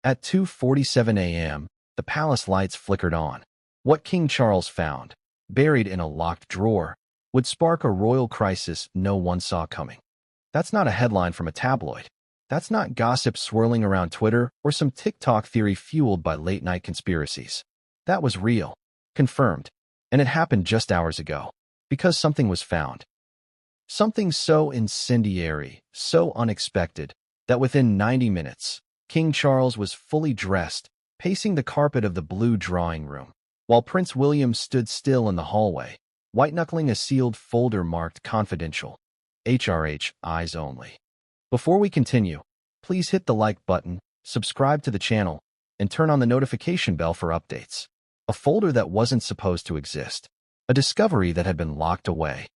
At 2:47 a.m., the palace lights flickered on. What King Charles found, buried in a locked drawer, would spark a royal crisis no one saw coming. That's not a headline from a tabloid. That's not gossip swirling around Twitter or some TikTok theory fueled by late-night conspiracies. That was real, confirmed, and it happened just hours ago, because something was found. Something so incendiary, so unexpected, that within 90 minutes, King Charles was fully dressed, pacing the carpet of the blue drawing room, while Prince William stood still in the hallway, white-knuckling a sealed folder marked confidential. HRH, eyes only. Before we continue, please hit the like button, subscribe to the channel, and turn on the notification bell for updates. A folder that wasn't supposed to exist. A discovery that had been locked away.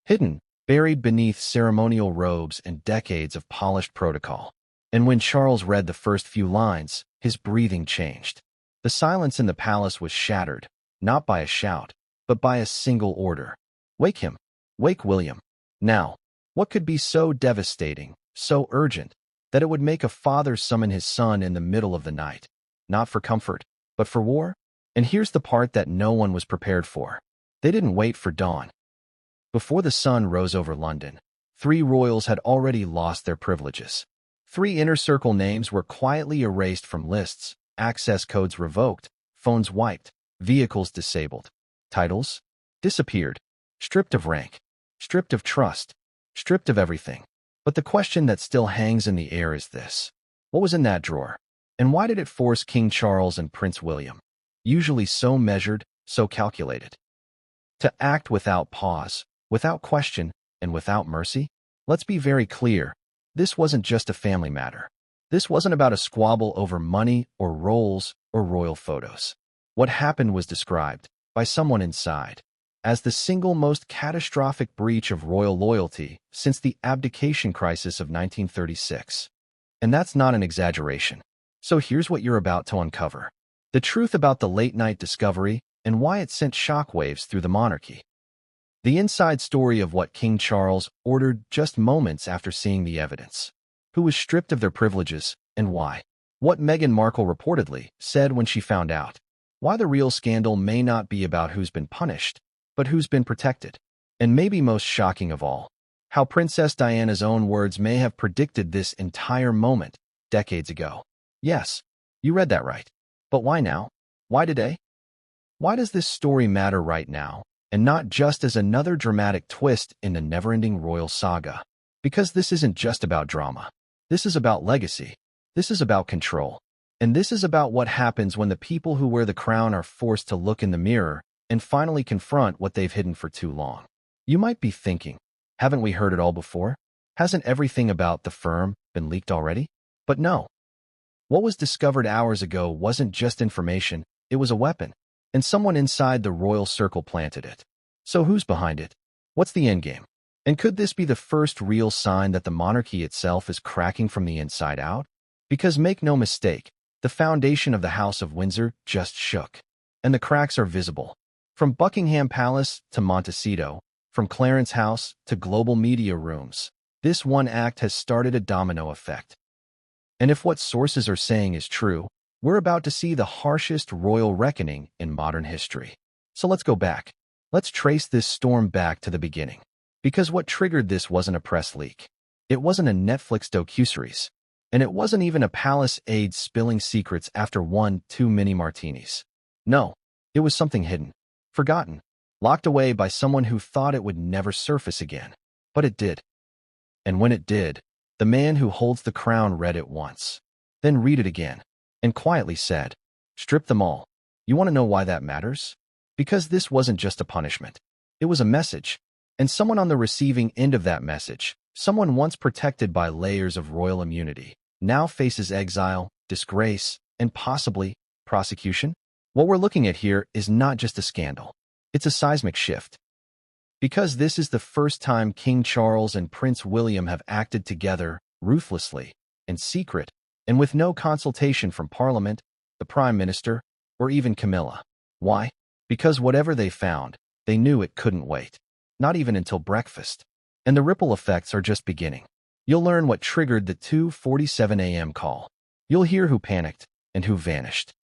Hidden, buried beneath ceremonial robes and decades of polished protocol. And when Charles read the first few lines, his breathing changed. The silence in the palace was shattered, not by a shout, but by a single order. Wake him. Wake William. Now. What could be so devastating, so urgent, that it would make a father summon his son in the middle of the night? Not for comfort, but for war? And here's the part that no one was prepared for. They didn't wait for dawn. Before the sun rose over London, 3 royals had already lost their privileges. 3 inner circle names were quietly erased from lists, access codes revoked, phones wiped, vehicles disabled. Titles? Disappeared. Stripped of rank. Stripped of trust. Stripped of everything. But the question that still hangs in the air is this. What was in that drawer? And why did it force King Charles and Prince William, usually so measured, so calculated, to act without pause, without question, and without mercy? Let's be very clear. This wasn't just a family matter. This wasn't about a squabble over money or roles or royal photos. What happened was described, by someone inside, as the single most catastrophic breach of royal loyalty since the abdication crisis of 1936. And that's not an exaggeration. So here's what you're about to uncover. The truth about the late-night discovery and why it sent shockwaves through the monarchy. The inside story of what King Charles ordered just moments after seeing the evidence. Who was stripped of their privileges, and why. What Meghan Markle reportedly said when she found out. Why the real scandal may not be about who's been punished, but who's been protected. And maybe most shocking of all, how Princess Diana's own words may have predicted this entire moment decades ago. Yes, you read that right. But why now? Why today? Why does this story matter right now, and not just as another dramatic twist in the never-ending royal saga? Because this isn't just about drama. This is about legacy. This is about control. And this is about what happens when the people who wear the crown are forced to look in the mirror and finally confront what they've hidden for too long. You might be thinking, haven't we heard it all before? Hasn't everything about the firm been leaked already? But no. What was discovered hours ago wasn't just information, it was a weapon. And someone inside the royal circle planted it. So who's behind it? What's the endgame? And could this be the first real sign that the monarchy itself is cracking from the inside out? Because make no mistake, the foundation of the House of Windsor just shook. And the cracks are visible. From Buckingham Palace to Montecito, from Clarence House to global media rooms, this one act has started a domino effect. And if what sources are saying is true, we're about to see the harshest royal reckoning in modern history. So let's go back. Let's trace this storm back to the beginning. Because what triggered this wasn't a press leak. It wasn't a Netflix docuseries. And it wasn't even a palace aide spilling secrets after one too many martinis. No, it was something hidden, forgotten, locked away by someone who thought it would never surface again. But it did. And when it did, the man who holds the crown read it once, then read it again, and quietly said, "Strip them all." You want to know why that matters? Because this wasn't just a punishment. It was a message. And someone on the receiving end of that message, someone once protected by layers of royal immunity, now faces exile, disgrace, and possibly prosecution. What we're looking at here is not just a scandal. It's a seismic shift. Because this is the first time King Charles and Prince William have acted together ruthlessly, in secret, and with no consultation from Parliament, the Prime Minister, or even Camilla. Why? Because whatever they found, they knew it couldn't wait. Not even until breakfast. And the ripple effects are just beginning. You'll learn what triggered the 2:47 a.m. call. You'll hear who panicked and who vanished.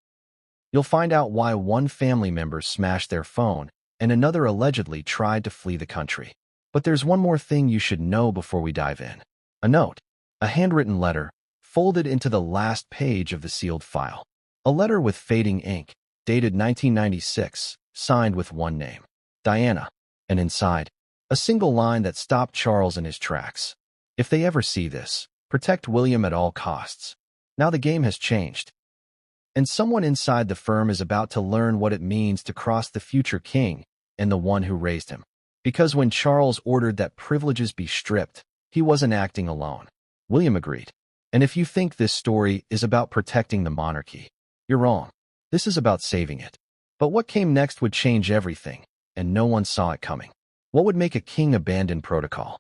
You'll find out why one family member smashed their phone and another allegedly tried to flee the country. But there's one more thing you should know before we dive in. A note, a handwritten letter, folded into the last page of the sealed file. A letter with fading ink, dated 1996, signed with one name, Diana, and inside, a single line that stopped Charles in his tracks. If they ever see this, protect William at all costs. Now the game has changed. And someone inside the firm is about to learn what it means to cross the future king and the one who raised him. Because when Charles ordered that privileges be stripped, he wasn't acting alone. William agreed. And if you think this story is about protecting the monarchy, you're wrong. This is about saving it. But what came next would change everything, and no one saw it coming. What would make a king abandon protocol?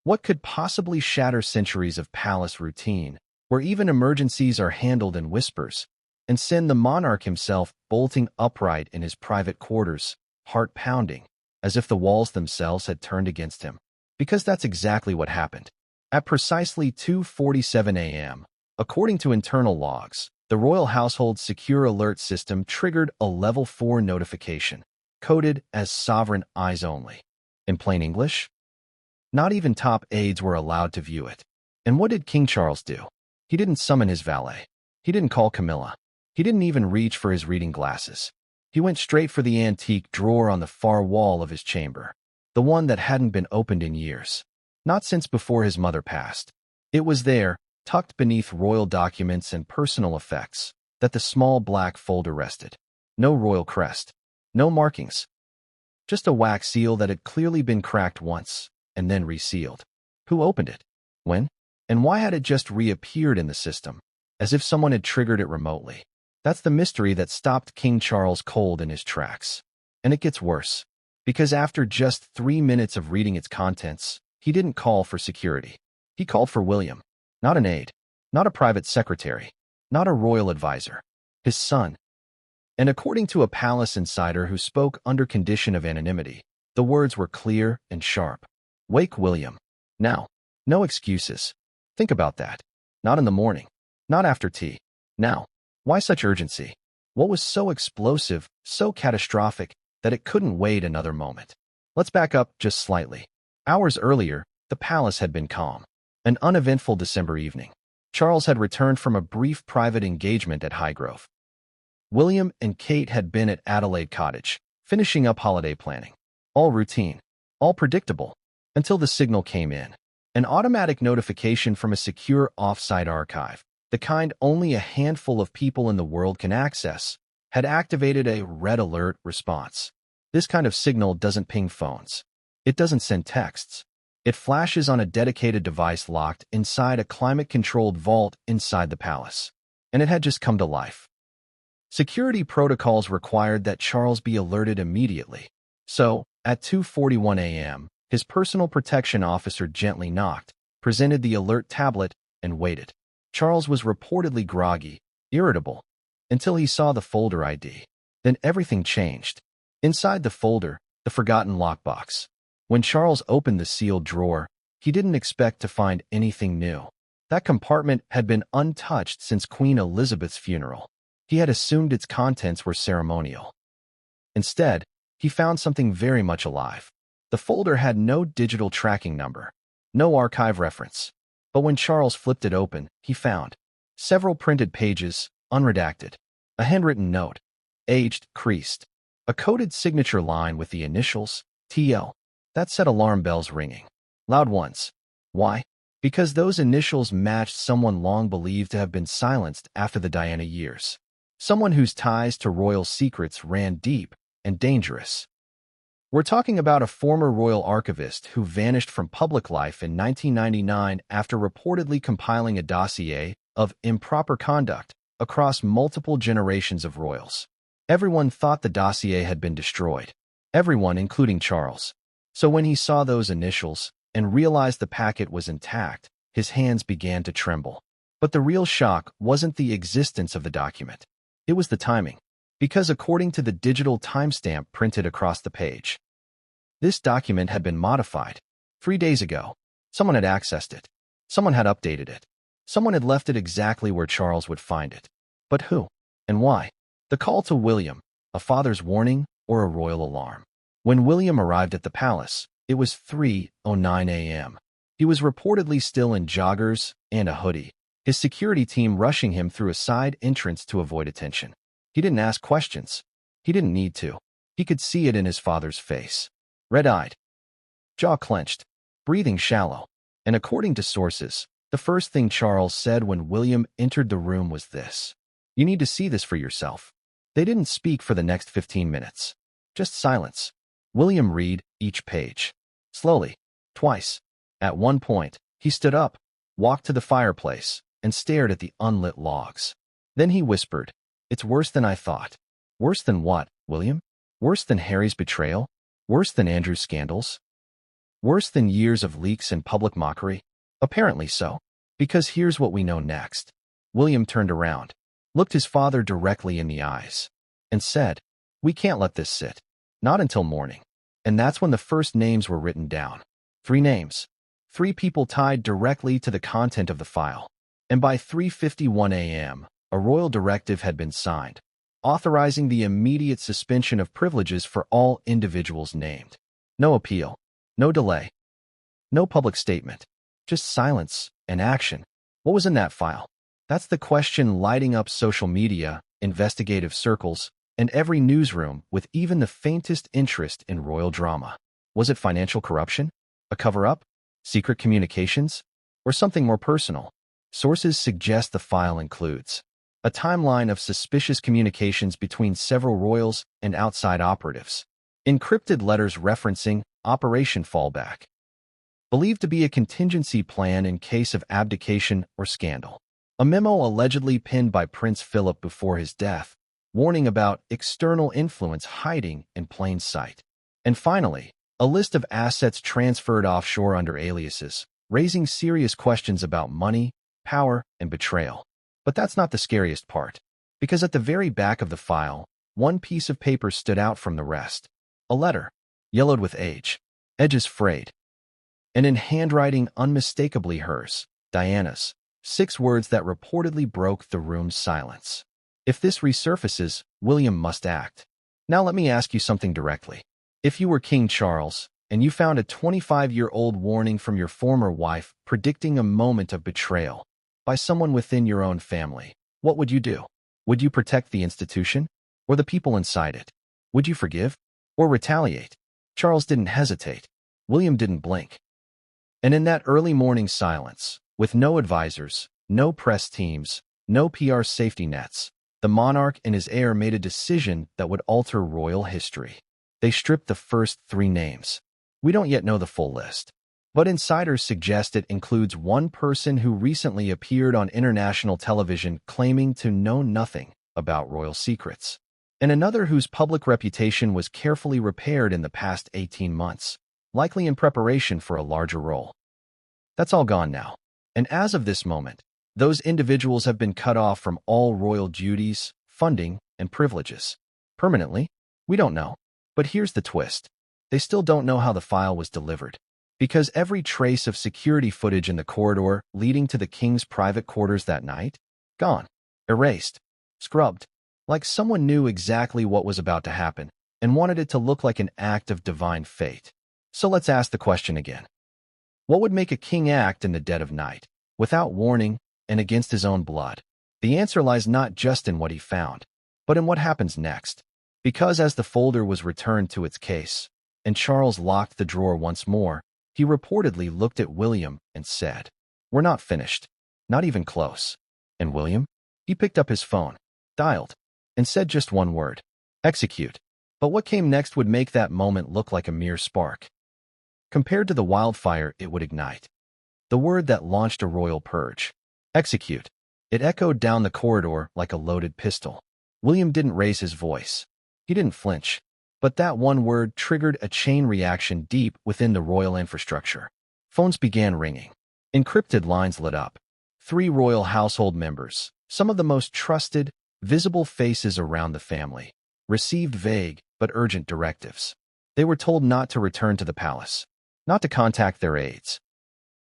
What could possibly shatter centuries of palace routine, where even emergencies are handled in whispers, and send the monarch himself bolting upright in his private quarters, heart pounding, as if the walls themselves had turned against him? Because that's exactly what happened. At precisely 2:47 a.m., according to internal logs, the royal household's secure alert system triggered a level 4 notification, coded as sovereign eyes only. In plain English, not even top aides were allowed to view it. And what did King Charles do? He didn't summon his valet. He didn't call Camilla. He didn't even reach for his reading glasses. He went straight for the antique drawer on the far wall of his chamber, the one that hadn't been opened in years, not since before his mother passed. It was there, tucked beneath royal documents and personal effects, that the small black folder rested. No royal crest, no markings, just a wax seal that had clearly been cracked once and then resealed. Who opened it? When? And why had it just reappeared in the system, as if someone had triggered it remotely? That's the mystery that stopped King Charles cold in his tracks. And it gets worse, because after just 3 minutes of reading its contents, he didn't call for security. He called for William, not an aide, not a private secretary, not a royal advisor, his son. And according to a palace insider who spoke under condition of anonymity, the words were clear and sharp. Wake William. Now. No excuses. Think about that. Not in the morning. Not after tea. Now. Why such urgency? What was so explosive, so catastrophic, that it couldn't wait another moment? Let's back up just slightly. Hours earlier, the palace had been calm. An uneventful December evening. Charles had returned from a brief private engagement at Highgrove. William and Kate had been at Adelaide Cottage, finishing up holiday planning. All routine, all predictable, until the signal came in. An automatic notification from a secure off-site archive, the kind only a handful of people in the world can access, had activated a red alert response. This kind of signal doesn't ping phones. It doesn't send texts. It flashes on a dedicated device locked inside a climate-controlled vault inside the palace. And it had just come to life. Security protocols required that Charles be alerted immediately. So, at 2:41 a.m., his personal protection officer gently knocked, presented the alert tablet, and waited. Charles was reportedly groggy, irritable, until he saw the folder ID. Then everything changed. Inside the folder, the forgotten lockbox. When Charles opened the sealed drawer, he didn't expect to find anything new. That compartment had been untouched since Queen Elizabeth's funeral. He had assumed its contents were ceremonial. Instead, he found something very much alive. The folder had no digital tracking number, no archive reference. But when Charles flipped it open, he found several printed pages, unredacted, a handwritten note, aged, creased, a coded signature line with the initials, TL. That set alarm bells ringing. Loud ones. Why? Because those initials matched someone long believed to have been silenced after the Diana years. Someone whose ties to royal secrets ran deep and dangerous. We're talking about a former royal archivist who vanished from public life in 1999 after reportedly compiling a dossier of improper conduct across multiple generations of royals. Everyone thought the dossier had been destroyed. Everyone, including Charles. So when he saw those initials and realized the packet was intact, his hands began to tremble. But the real shock wasn't the existence of the document. It was the timing. Because according to the digital timestamp printed across the page, this document had been modified. 3 days ago, someone had accessed it. Someone had updated it. Someone had left it exactly where Charles would find it. But who? And why? The call to William, a father's warning or a royal alarm. When William arrived at the palace, it was 3:09 a.m. He was reportedly still in joggers and a hoodie, his security team rushing him through a side entrance to avoid attention. He didn't ask questions. He didn't need to. He could see it in his father's face. Red-eyed, jaw clenched, breathing shallow. And according to sources, the first thing Charles said when William entered the room was this: "You need to see this for yourself." They didn't speak for the next 15 minutes. Just silence. William read each page. Slowly. Twice. At one point, he stood up, walked to the fireplace, and stared at the unlit logs. Then he whispered, "It's worse than I thought." Worse than what, William? Worse than Harry's betrayal? Worse than Andrew's scandals? Worse than years of leaks and public mockery? Apparently so. Because here's what we know next. William turned around, looked his father directly in the eyes, and said, "We can't let this sit. Not until morning." And that's when the first names were written down. 3 names. 3 people tied directly to the content of the file. And by 3:51 a.m., a royal directive had been signed, authorizing the immediate suspension of privileges for all individuals named. No appeal. No delay. No public statement. Just silence and action. What was in that file? That's the question lighting up social media, investigative circles, and every newsroom with even the faintest interest in royal drama. Was it financial corruption? A cover-up? Secret communications? Or something more personal? Sources suggest the file includes a timeline of suspicious communications between several royals and outside operatives, encrypted letters referencing Operation Fallback, believed to be a contingency plan in case of abdication or scandal, a memo allegedly penned by Prince Philip before his death, warning about external influence hiding in plain sight, and finally, a list of assets transferred offshore under aliases, raising serious questions about money, power, and betrayal. But that's not the scariest part, because at the very back of the file, one piece of paper stood out from the rest. A letter, yellowed with age, edges frayed, and in handwriting unmistakably hers, Diana's, 6 words that reportedly broke the room's silence. If this resurfaces, William must act. Now let me ask you something directly. If you were King Charles, and you found a 25-year-old warning from your former wife predicting a moment of betrayal by someone within your own family, what would you do? Would you protect the institution? Or the people inside it? Would you forgive? Or retaliate? Charles didn't hesitate. William didn't blink. And in that early morning silence, with no advisors, no press teams, no PR safety nets, the monarch and his heir made a decision that would alter royal history. They stripped the first 3 names. We don't yet know the full list, but insiders suggest it includes one person who recently appeared on international television claiming to know nothing about royal secrets, and another whose public reputation was carefully repaired in the past 18 months, likely in preparation for a larger role. That's all gone now, and as of this moment, those individuals have been cut off from all royal duties, funding, and privileges. Permanently? We don't know. But here's the twist. They still don't know how the file was delivered, because every trace of security footage in the corridor leading to the king's private quarters that night? Gone. Erased. Scrubbed. Like someone knew exactly what was about to happen and wanted it to look like an act of divine fate. So let's ask the question again. What would make a king act in the dead of night, without warning and against his own blood? The answer lies not just in what he found, but in what happens next. Because as the folder was returned to its case, and Charles locked the drawer once more, he reportedly looked at William and said, "We're not finished. Not even close." And William? He picked up his phone, dialed, and said just one word: execute. But what came next would make that moment look like a mere spark, compared to the wildfire it would ignite. The word that launched a royal purge. Execute. It echoed down the corridor like a loaded pistol. William didn't raise his voice. He didn't flinch. But that one word triggered a chain reaction deep within the royal infrastructure. Phones began ringing. Encrypted lines lit up. 3 royal household members, some of the most trusted, visible faces around the family, received vague but urgent directives. They were told not to return to the palace, not to contact their aides,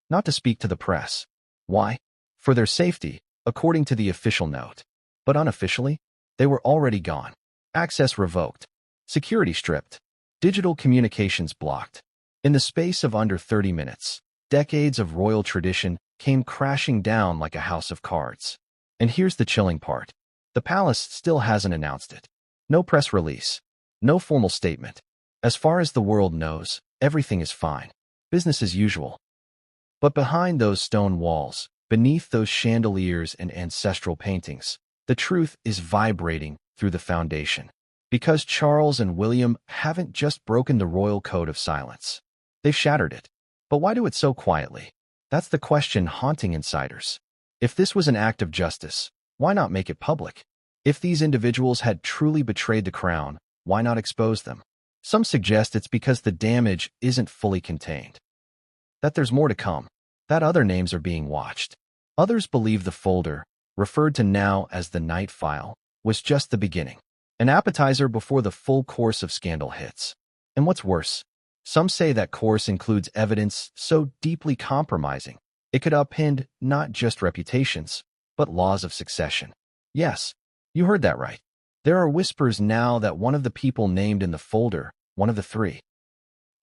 not to speak to the press. Why? for their safety, according to the official note. But unofficially, they were already gone. Access revoked. Security stripped. Digital communications blocked. In the space of under 30 minutes, decades of royal tradition came crashing down like a house of cards. And here's the chilling part. The palace still hasn't announced it. No press release. No formal statement. As far as the world knows, everything is fine. Business as usual. But behind those stone walls, beneath those chandeliers and ancestral paintings, the truth is vibrating through the foundation. Because Charles and William haven't just broken the royal code of silence. They've shattered it. But why do it so quietly? That's the question haunting insiders. If this was an act of justice, why not make it public? If these individuals had truly betrayed the crown, why not expose them? Some suggest it's because the damage isn't fully contained. That there's more to come. That other names are being watched. Others believe the folder, referred to now as the Night File, was just the beginning. An appetizer before the full course of scandal hits. And what's worse, some say that course includes evidence so deeply compromising, it could upend not just reputations, but laws of succession. Yes, you heard that right. There are whispers now that one of the people named in the folder, one of the three,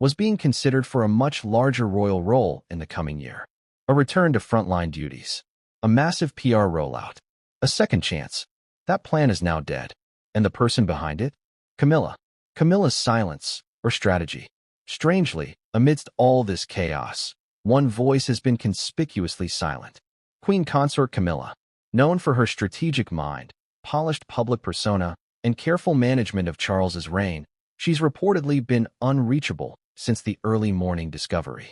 was being considered for a much larger royal role in the coming year. A return to frontline duties. A massive PR rollout. A second chance. That plan is now dead. And the person behind it? Camilla. Camilla's silence, or strategy. Strangely, amidst all this chaos, one voice has been conspicuously silent. Queen Consort Camilla. Known for her strategic mind, polished public persona, and careful management of Charles's reign, she's reportedly been unreachable since the early morning discovery.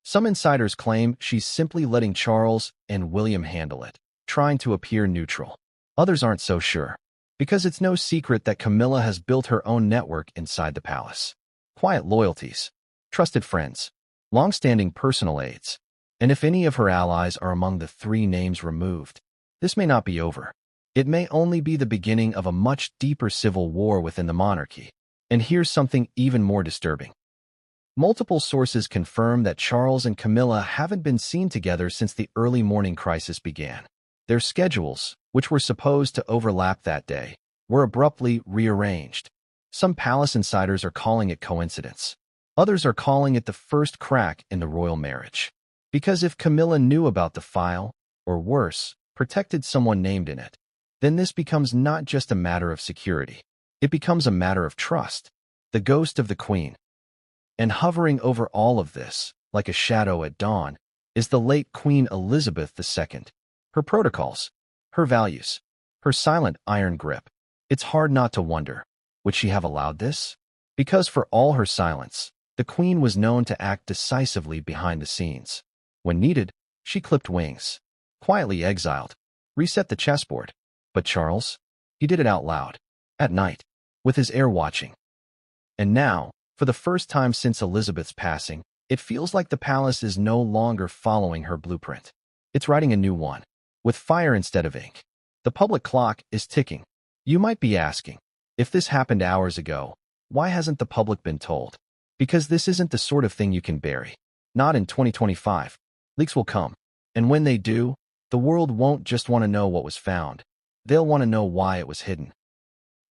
Some insiders claim she's simply letting Charles and William handle it, trying to appear neutral. Others aren't so sure, because it's no secret that Camilla has built her own network inside the palace. Quiet loyalties, trusted friends, long-standing personal aides, and if any of her allies are among the three names removed, this may not be over. It may only be the beginning of a much deeper civil war within the monarchy. And here's something even more disturbing. Multiple sources confirm that Charles and Camilla haven't been seen together since the early morning crisis began. Their schedules, which were supposed to overlap that day, were abruptly rearranged. Some palace insiders are calling it coincidence. Others are calling it the first crack in the royal marriage. Because if Camilla knew about the file, or worse, protected someone named in it, then this becomes not just a matter of security. It becomes a matter of trust. The ghost of the Queen. And hovering over all of this, like a shadow at dawn, is the late Queen Elizabeth II. Her protocols, her values, her silent iron grip. It's hard not to wonder, would she have allowed this? Because for all her silence, the Queen was known to act decisively behind the scenes. When needed, she clipped wings, quietly exiled, reset the chessboard. But Charles? He did it out loud, at night, with his heir watching. And now, for the first time since Elizabeth's passing, it feels like the palace is no longer following her blueprint. It's writing a new one, with fire instead of ink. The public clock is ticking. You might be asking, if this happened hours ago, why hasn't the public been told? Because this isn't the sort of thing you can bury. Not in 2025. Leaks will come. And when they do, the world won't just want to know what was found. They'll want to know why it was hidden.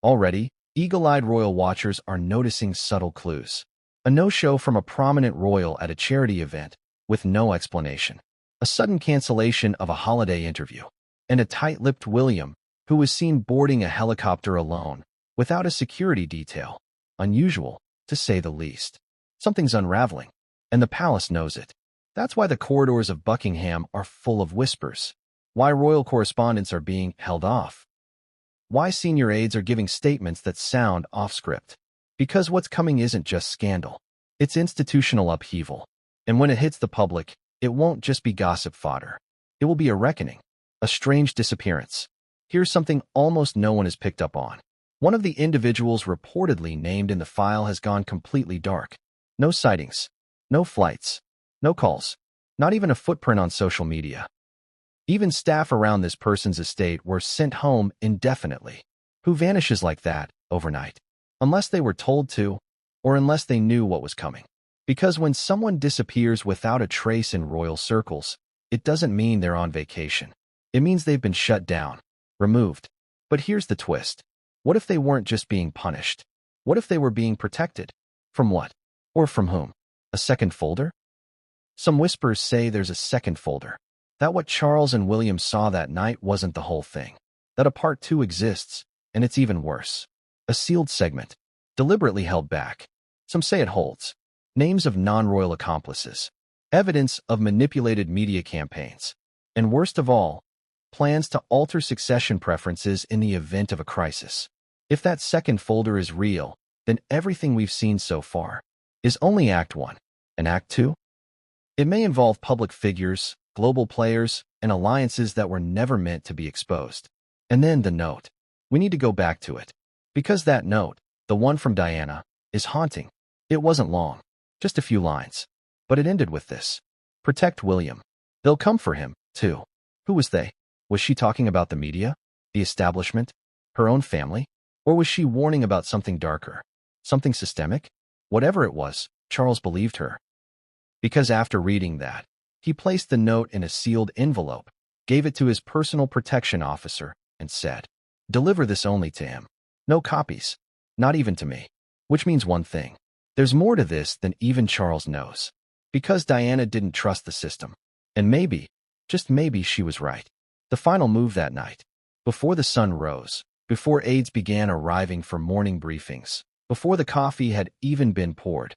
Already, eagle-eyed royal watchers are noticing subtle clues. A no-show from a prominent royal at a charity event, with no explanation. A sudden cancellation of a holiday interview. And a tight-lipped William, who was seen boarding a helicopter alone, without a security detail. Unusual, to say the least. Something's unraveling, and the palace knows it. That's why the corridors of Buckingham are full of whispers. Why royal correspondents are being held off. Why senior aides are giving statements that sound off-script. Because what's coming isn't just scandal. It's institutional upheaval. And when it hits the public, it won't just be gossip fodder. It will be a reckoning. A strange disappearance. Here's something almost no one has picked up on. One of the individuals reportedly named in the file has gone completely dark. No sightings. No flights. No calls. Not even a footprint on social media. Even staff around this person's estate were sent home indefinitely. Who vanishes like that overnight? Unless they were told to, or unless they knew what was coming. Because when someone disappears without a trace in royal circles, it doesn't mean they're on vacation. It means they've been shut down, removed. But here's the twist. What if they weren't just being punished? What if they were being protected? From what? Or from whom? A second folder? Some whispers say there's a second folder. That what Charles and William saw that night wasn't the whole thing. That a part 2 exists, and it's even worse. A sealed segment, deliberately held back. Some say it holds names of non-royal accomplices, evidence of manipulated media campaigns, and worst of all, plans to alter succession preferences in the event of a crisis. If that second folder is real, then everything we've seen so far is only Act 1. And Act 2? It may involve public figures, global players, and alliances that were never meant to be exposed. And then the note. We need to go back to it. Because that note, the one from Diana, is haunting. It wasn't long, just a few lines. But it ended with this. Protect William. They'll come for him, too. Who was they? Was she talking about the media? The establishment? Her own family? Or was she warning about something darker? Something systemic? Whatever it was, Charles believed her. Because after reading that, he placed the note in a sealed envelope, gave it to his personal protection officer, and said, "Deliver this only to him. No copies. Not even to me." Which means one thing. There's more to this than even Charles knows. Because Diana didn't trust the system. And maybe, just maybe, she was right. The final move that night. Before the sun rose, before aides began arriving for morning briefings, before the coffee had even been poured,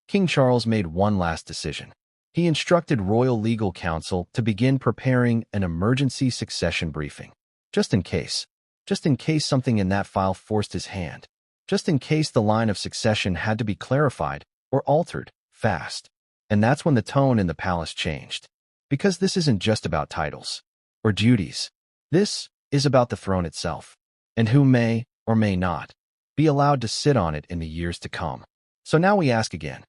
King Charles made one last decision. He instructed Royal Legal Counsel to begin preparing an emergency succession briefing. Just in case something in that file forced his hand. Just in case the line of succession had to be clarified or altered fast. And that's when the tone in the palace changed. Because this isn't just about titles or duties. This is about the throne itself, and who may or may not be allowed to sit on it in the years to come. So now we ask again.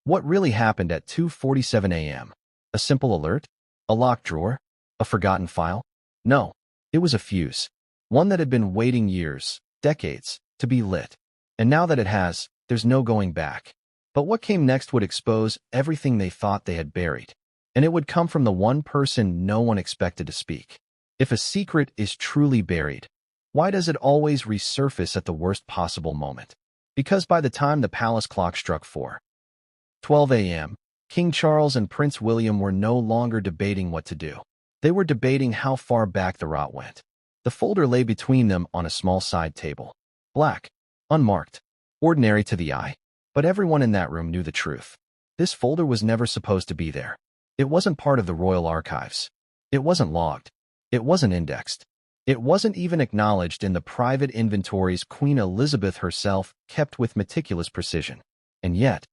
What really happened at 2:47 a.m.? A simple alert? A locked drawer? A forgotten file? No, it was a fuse. One that had been waiting years, decades, to be lit. And now that it has, there's no going back. But what came next would expose everything they thought they had buried. And it would come from the one person no one expected to speak. If a secret is truly buried, why does it always resurface at the worst possible moment? Because by the time the palace clock struck 4:12 a.m., King Charles and Prince William were no longer debating what to do. They were debating how far back the rot went. The folder lay between them on a small side table. Black, unmarked, ordinary to the eye. But everyone in that room knew the truth. This folder was never supposed to be there. It wasn't part of the royal archives. It wasn't logged. It wasn't indexed. It wasn't even acknowledged in the private inventories Queen Elizabeth herself kept with meticulous precision. And yet,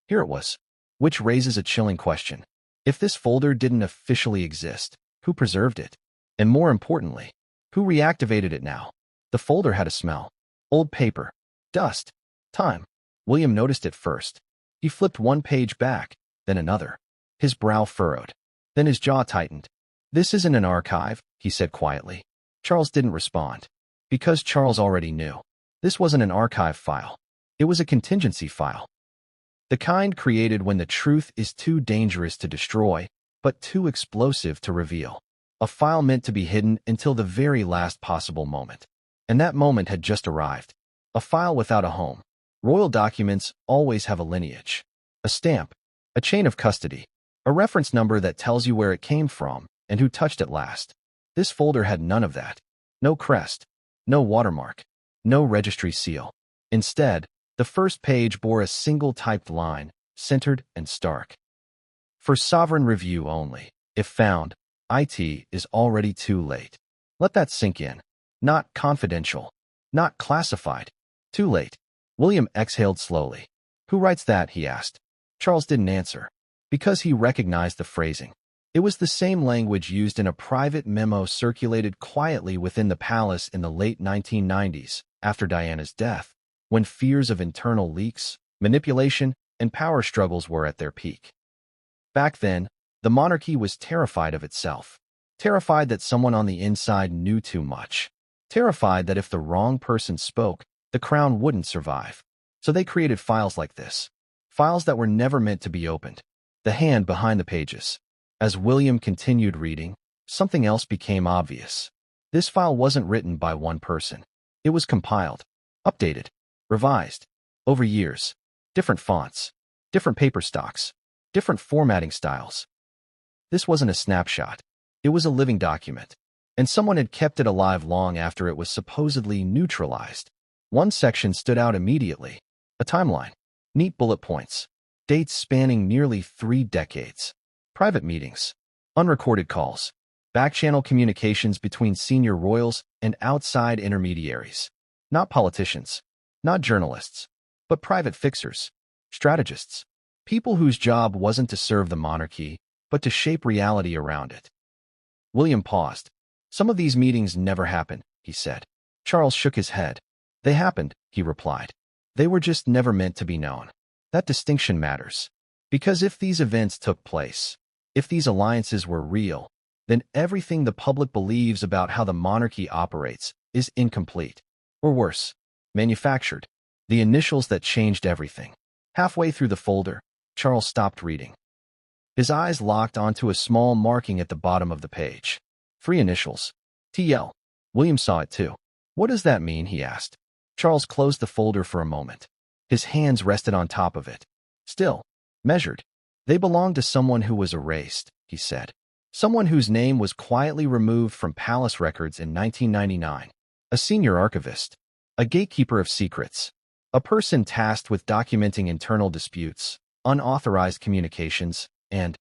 here it was. Which raises a chilling question. If this folder didn't officially exist, who preserved it? And more importantly, who reactivated it now? The folder had a smell. Old paper. Dust. Time. William noticed it first. He flipped one page back, then another. His brow furrowed. Then his jaw tightened. "This isn't an archive," he said quietly. Charles didn't respond. Because Charles already knew. This wasn't an archive file. It was a contingency file. The kind created when the truth is too dangerous to destroy, but too explosive to reveal. A file meant to be hidden until the very last possible moment. And that moment had just arrived. A file without a home. Royal documents always have a lineage. A stamp. A chain of custody. A reference number that tells you where it came from and who touched it last. This folder had none of that. No crest. No watermark. No registry seal. Instead, the first page bore a single typed line, centered and stark. For sovereign review only. If found, it is already too late. Let that sink in. Not confidential. Not classified. Too late. William exhaled slowly. "Who writes that?" he asked. Charles didn't answer. Because he recognized the phrasing. It was the same language used in a private memo circulated quietly within the palace in the late 1990s, after Diana's death, when fears of internal leaks, manipulation, and power struggles were at their peak. Back then, the monarchy was terrified of itself. Terrified that someone on the inside knew too much. Terrified that if the wrong person spoke, the crown wouldn't survive. So they created files like this. Files that were never meant to be opened. The hand behind the pages. As William continued reading, something else became obvious. This file wasn't written by one person. It was compiled, updated, revised, over years, different fonts, different paper stocks, different formatting styles. This wasn't a snapshot. It was a living document, and someone had kept it alive long after it was supposedly neutralized. One section stood out immediately: a timeline, neat bullet points, dates spanning nearly 3 decades, private meetings, unrecorded calls, back-channel communications between senior royals and outside intermediaries. Not politicians, not journalists, but private fixers, strategists, people whose job wasn't to serve the monarchy, but to shape reality around it. William paused. Some of these meetings never happened, he said. Charles shook his head. They happened, he replied. They were just never meant to be known. That distinction matters. Because if these events took place, if these alliances were real, then everything the public believes about how the monarchy operates is incomplete. Or worse, manufactured. The initials that changed everything. Halfway through the folder, Charles stopped reading. His eyes locked onto a small marking at the bottom of the page. 3 initials. TL. William saw it too. What does that mean? He asked. Charles closed the folder for a moment. His hands rested on top of it. Still, measured. They belonged to someone who was erased, he said. Someone whose name was quietly removed from palace records in 1999. A senior archivist. A gatekeeper of secrets. A person tasked with documenting internal disputes, unauthorized communications, and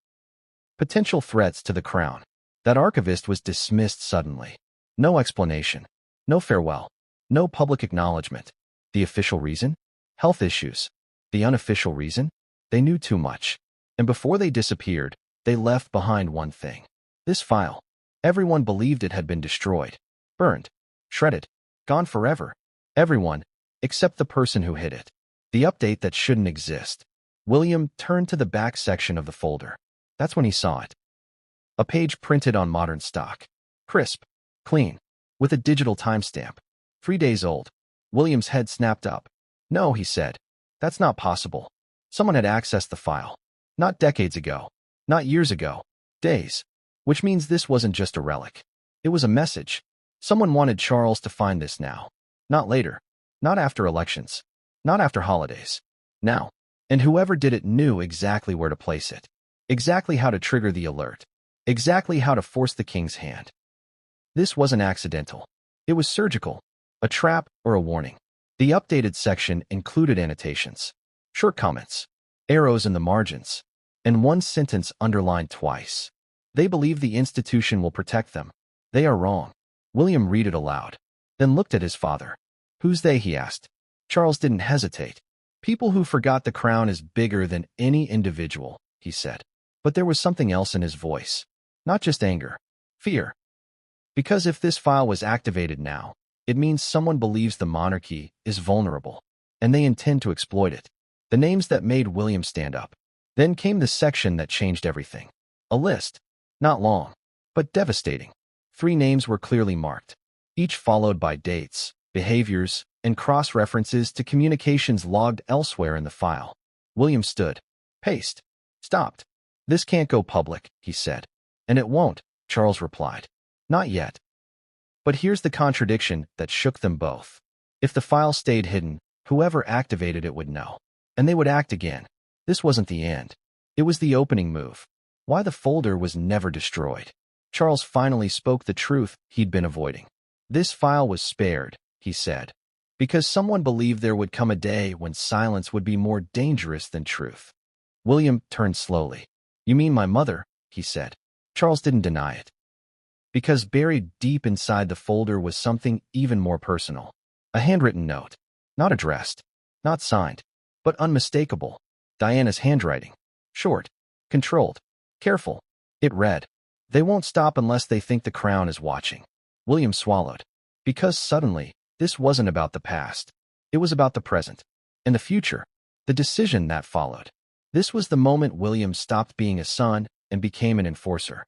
potential threats to the crown. That archivist was dismissed suddenly. No explanation. No farewell. No public acknowledgement. The official reason? Health issues. The unofficial reason? They knew too much. And before they disappeared, they left behind one thing. This file. Everyone believed it had been destroyed. Burned. Shredded. Gone forever. Everyone, except the person who hid it. The update that shouldn't exist. William turned to the back section of the folder. That's when he saw it. A page printed on modern stock. Crisp. Clean. With a digital timestamp. 3 days old. William's head snapped up. No, he said. That's not possible. Someone had accessed the file. Not decades ago. Not years ago. Days. Which means this wasn't just a relic. It was a message. Someone wanted Charles to find this now. Not later. Not after elections. Not after holidays. Now. And whoever did it knew exactly where to place it. Exactly how to trigger the alert. Exactly how to force the king's hand. This wasn't accidental. It was surgical. A trap or a warning. The updated section included annotations, short comments, arrows in the margins, and one sentence underlined twice. They believe the institution will protect them. They are wrong. William read it aloud, then looked at his father. Who's they? He asked. Charles didn't hesitate. People who forgot the crown is bigger than any individual, he said. But there was something else in his voice. Not just anger. Fear. Because if this file was activated now, it means someone believes the monarchy is vulnerable, and they intend to exploit it. The names that made William stand up. Then came the section that changed everything. A list. Not long, but devastating. 3 names were clearly marked, each followed by dates, behaviors, and cross-references to communications logged elsewhere in the file. William stood. Paced. Stopped. This can't go public, he said. And it won't, Charles replied. Not yet. But here's the contradiction that shook them both. If the file stayed hidden, whoever activated it would know. And they would act again. This wasn't the end. It was the opening move. Why the folder was never destroyed. Charles finally spoke the truth he'd been avoiding. This file was spared, he said, because someone believed there would come a day when silence would be more dangerous than truth. William turned slowly. You mean my mother? He said. Charles didn't deny it. Because buried deep inside the folder was something even more personal. A handwritten note. Not addressed. Not signed. But unmistakable. Diana's handwriting. Short. Controlled. Careful. It read, "They won't stop unless they think the crown is watching." William swallowed. Because suddenly, this wasn't about the past. It was about the present. And the future. The decision that followed. This was the moment William stopped being a son and became an enforcer.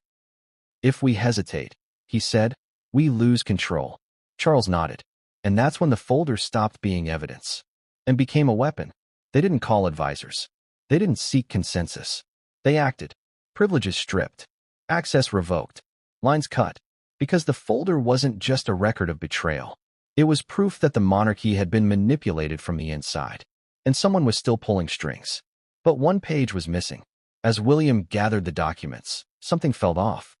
If we hesitate, he said, we lose control. Charles nodded. And that's when the folder stopped being evidence and became a weapon. They didn't call advisors. They didn't seek consensus. They acted. Privileges stripped. Access revoked. Lines cut. Because the folder wasn't just a record of betrayal. It was proof that the monarchy had been manipulated from the inside, and someone was still pulling strings. But one page was missing. As William gathered the documents, something fell off.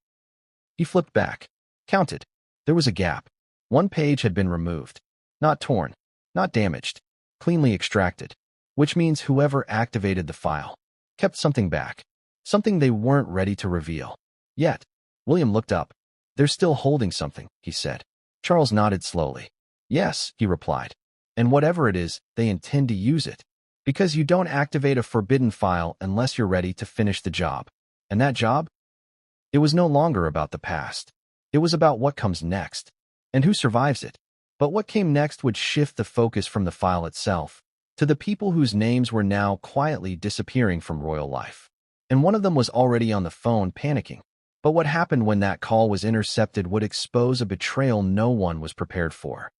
He flipped back, counted. There was a gap. One page had been removed. Not torn, not damaged, cleanly extracted, which means whoever activated the file kept something back, something they weren't ready to reveal. Yet, William looked up. "They're still holding something," he said. Charles nodded slowly. "Yes," he replied. "And whatever it is, they intend to use it. Because you don't activate a forbidden file unless you're ready to finish the job. And that job? It was no longer about the past. It was about what comes next, and who survives it. But what came next would shift the focus from the file itself to the people whose names were now quietly disappearing from royal life. And one of them was already on the phone, panicking. But what happened when that call was intercepted would expose a betrayal no one was prepared for.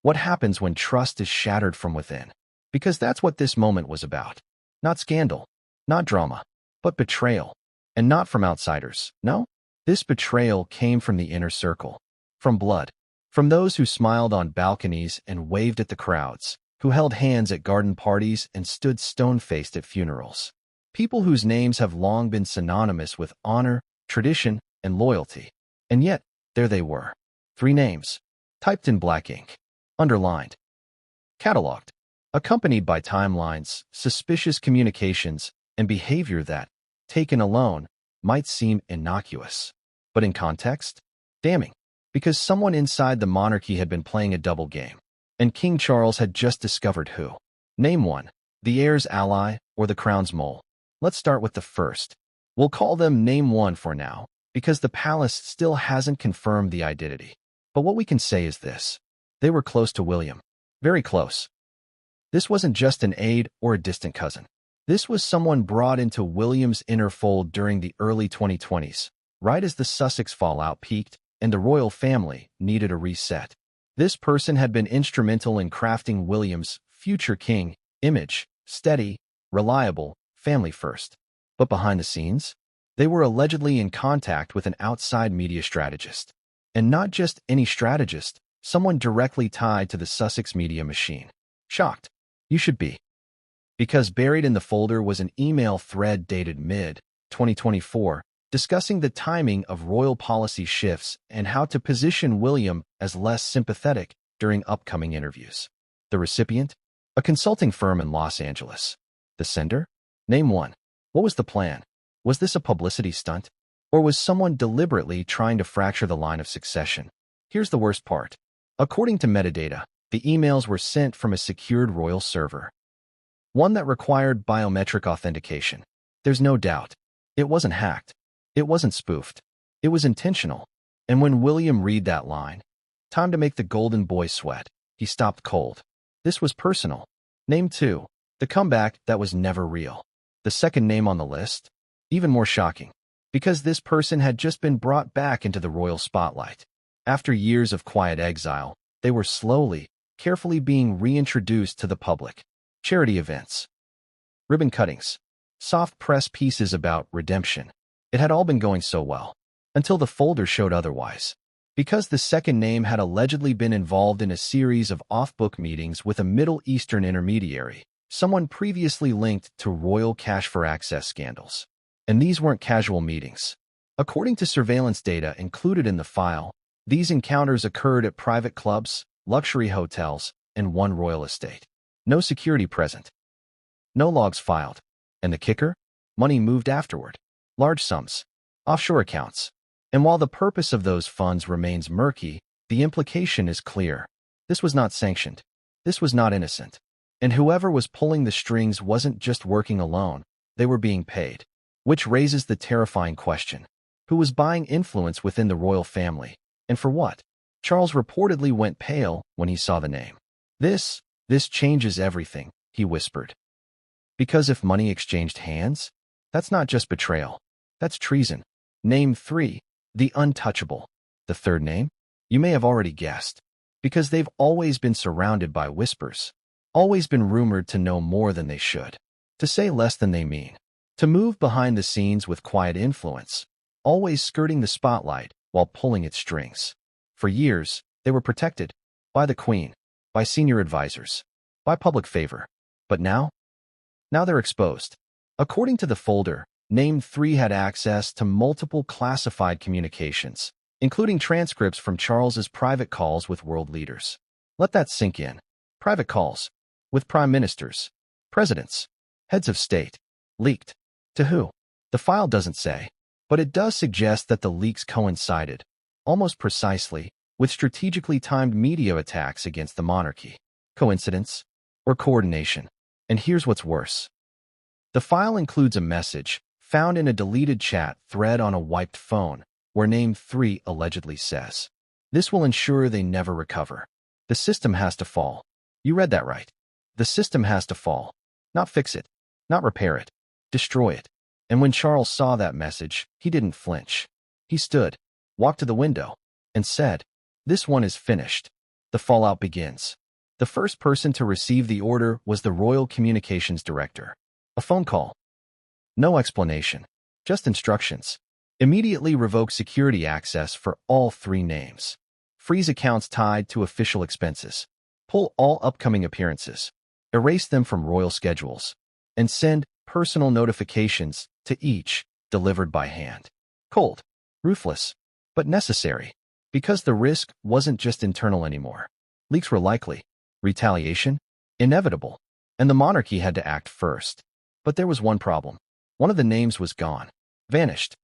What happens when trust is shattered from within? Because that's what this moment was about. Not scandal, not drama, but betrayal. And not from outsiders, no. This betrayal came from the inner circle, from blood, from those who smiled on balconies and waved at the crowds, who held hands at garden parties and stood stone-faced at funerals. People whose names have long been synonymous with honor, tradition, and loyalty. And yet, there they were. 3 names, typed in black ink, underlined, cataloged, accompanied by timelines, suspicious communications, and behavior that, taken alone, might seem innocuous. But in context, damning. Because someone inside the monarchy had been playing a double game, and King Charles had just discovered who. Name one, the heir's ally or the crown's mole. Let's start with the first. We'll call them Name 1 for now, because the palace still hasn't confirmed the identity. But what we can say is this. They were close to William. Very close. This wasn't just an aide or a distant cousin. This was someone brought into William's inner fold during the early 2020s, right as the Sussex fallout peaked and the royal family needed a reset. This person had been instrumental in crafting William's future king image, steady, reliable, family first. But behind the scenes, they were allegedly in contact with an outside media strategist. And not just any strategist, someone directly tied to the Sussex media machine. Shocked? You should be. Because buried in the folder was an email thread dated mid-2024, discussing the timing of royal policy shifts and how to position William as less sympathetic during upcoming interviews. The recipient? A consulting firm in Los Angeles. The sender? Name 1. What was the plan? Was this a publicity stunt? Or was someone deliberately trying to fracture the line of succession? Here's the worst part. According to metadata, the emails were sent from a secured royal server. One that required biometric authentication. There's no doubt. It wasn't hacked. It wasn't spoofed. It was intentional. And when William read that line, time to make the golden boy sweat, he stopped cold. This was personal. Name 2. The comeback that was never real. The second name on the list? Even more shocking. Because this person had just been brought back into the royal spotlight. After years of quiet exile, they were slowly, carefully being reintroduced to the public. Charity events, ribbon cuttings, soft press pieces about redemption. It had all been going so well, until the folder showed otherwise. Because the second name had allegedly been involved in a series of off-book meetings with a Middle Eastern intermediary, someone previously linked to royal cash-for-access scandals. And these weren't casual meetings. According to surveillance data included in the file, these encounters occurred at private clubs, luxury hotels, and one royal estate. No security present. No logs filed. And the kicker? Money moved afterward. Large sums. Offshore accounts. And while the purpose of those funds remains murky, the implication is clear. This was not sanctioned. This was not innocent. And whoever was pulling the strings wasn't just working alone. They were being paid. Which raises the terrifying question. Who was buying influence within the royal family? And for what? Charles reportedly went pale when he saw the name. This changes everything, he whispered. Because if money exchanged hands, that's not just betrayal. That's treason. Name 3, the untouchable. The third name? You may have already guessed. Because they've always been surrounded by whispers. Always been rumored to know more than they should. To say less than they mean. To move behind the scenes with quiet influence. always skirting the spotlight while pulling its strings. For years, they were protected by the Queen, by senior advisors, by public favor. But now they're exposed. According to the folder, named 3 had access to multiple classified communications, including transcripts from Charles's private calls with world leaders. Let that sink in. Private calls with prime ministers, presidents, heads of state. Leaked. To who? The file doesn't say, but it does suggest that the leaks coincided, almost precisely, with strategically timed media attacks against the monarchy. Coincidence? Or coordination? And here's what's worse. The file includes a message found in a deleted chat thread on a wiped phone, where name 3 allegedly says, "This will ensure they never recover. The system has to fall." You read that right. The system has to fall. Not fix it. Not repair it. Destroy it. And when Charles saw that message, he didn't flinch. He stood, walked to the window, and said, "This one is finished." The fallout begins. The first person to receive the order was the Royal Communications Director. A phone call. No explanation. Just instructions. Immediately revoke security access for all 3 names. Freeze accounts tied to official expenses. Pull all upcoming appearances. Erase them from royal schedules. And send personal notifications to each, delivered by hand. Cold. Ruthless. But necessary. Because the risk wasn't just internal anymore. Leaks were likely. Retaliation? Inevitable. And the monarchy had to act first. But there was one problem. One of the names was gone. Vanished.